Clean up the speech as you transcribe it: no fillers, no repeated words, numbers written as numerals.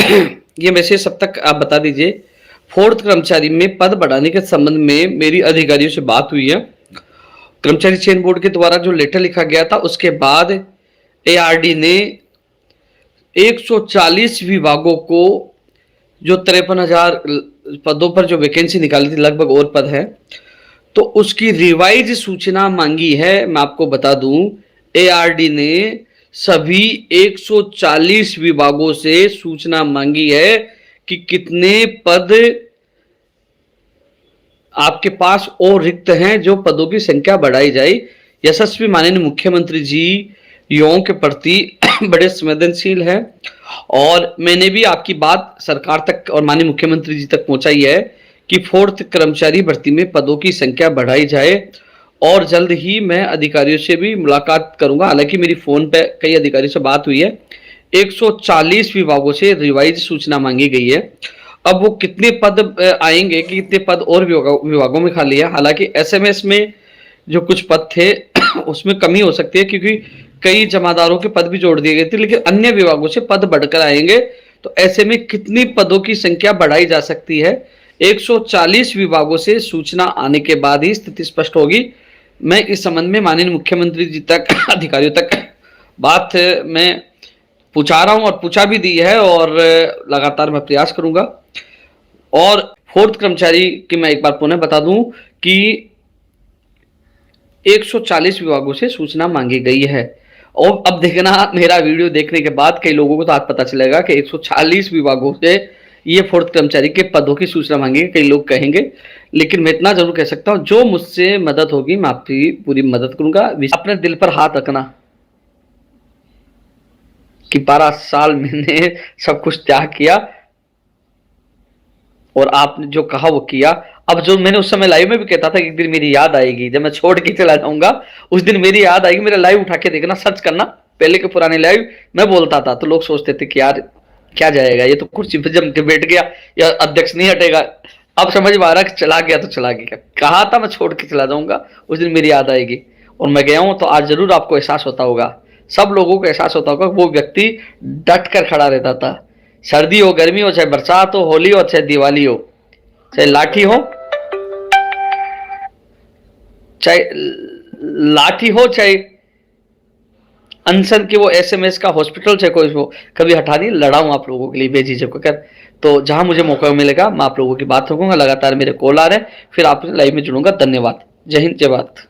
ये मैसेज सब तक आप बता दीजिए। फोर्थ कर्मचारी में पद बढ़ाने के संबंध में मेरी अधिकारियों से बात हुई है। कर्मचारी चयन बोर्ड के द्वारा जो लेटर लिखा गया था उसके बाद एआरडी ने 140 विभागों को जो 53,000 पदों पर जो वैकेंसी निकाली थी, लगभग और पद है, तो उसकी रिवाइज सूचना मांगी है। मैं आपको बता दूं, एआरडी ने सभी 140 विभागों से सूचना मांगी है कि कितने पद आपके पास और रिक्त हैं, जो पदों की संख्या बढ़ाई जाए। यशस्वी माननीय मुख्यमंत्री जी युवाओं के प्रति बड़े संवेदनशील है और मैंने भी आपकी बात सरकार तक और माननीय मुख्यमंत्री जी तक पहुंचाई है कि फोर्थ कर्मचारी भर्ती में पदों की संख्या बढ़ाई जाए और जल्द ही मैं अधिकारियों से भी मुलाकात करूंगा। हालांकि मेरी फोन पे कई अधिकारियों से बात हुई है। 140 विभागों से रिवाइज सूचना मांगी गई है। अब वो कितने पद आएंगे कि कितने पद और विभागों में खाली है। हालांकि एसएमएस में जो कुछ पद थे उसमें कमी हो सकती है, क्योंकि कई जमादारों के पद भी जोड़ दिए गए थे, लेकिन अन्य विभागों से पद बढ़कर आएंगे। तो ऐसे में कितनी पदों की संख्या बढ़ाई जा सकती है, 140 विभागों से सूचना आने के बाद ही स्थिति स्पष्ट होगी। मैं इस संबंध में माननीय मुख्यमंत्री जी तक अधिकारियों तक बात मैं पूछा रहा हूं और पूछा भी दी है और लगातार मैं प्रयास करूंगा। और फोर्थ कर्मचारी की मैं एक बार पुनः बता दूं कि 140 विभागों से सूचना मांगी गई है। और अब देखना, मेरा वीडियो देखने के बाद कई लोगों को तो आज पता चलेगा कि 140 विभागों से ये फोर्थ कर्मचारी के पदों की सूचना मांगी। कई लोग कहेंगे, लेकिन मैं इतना जरूर कह सकता हूं, जो मुझसे मदद होगी मैं आपकी पूरी मदद करूंगा। अपने दिल पर हाथ रखना कि 12 साल मैंने सब कुछ त्याग किया और आपने जो कहा वो किया। अब जो मैंने उस समय लाइव में भी कहता था कि एक दिन मेरी याद आएगी, जब मैं छोड़ के चला जाऊंगा उस दिन मेरी याद आएगी। मेरा लाइव उठा के देखना, सर्च करना, पहले के पुराने लाइव मैं बोलता था, तो लोग सोचते थे कि यार क्या जाएगा, ये तो कुर्सी पे जम के बैठ गया या अध्यक्ष नहीं हटेगा। अब समझ में आ रहा कि चला गया तो चला गया, कहा था मैं छोड़ के चला जाऊंगा, उस दिन मेरी याद आएगी और मैं गया हूं। तो आज जरूर आपको एहसास होता होगा, सब लोगों को एहसास होता होगा, वो व्यक्ति डट कर खड़ा रहता था। सर्दी हो, गर्मी हो, चाहे बरसात हो, होली हो, चाहे दिवाली हो, चाहे लाठी हो, चाहे अनशन की वो एसएमएस का हॉस्पिटल, चाहे कोई हो, कभी हटा नहीं, लड़ा हूं आप लोगों के लिए बेझिझक होकर। तो जहां मुझे मौका मिलेगा मैं आप लोगों की बात रखूंगा। लगातार मेरे कॉल आ रहे हैं, फिर आप लाइव में जुड़ूंगा। धन्यवाद। जय हिंद, जय भारत।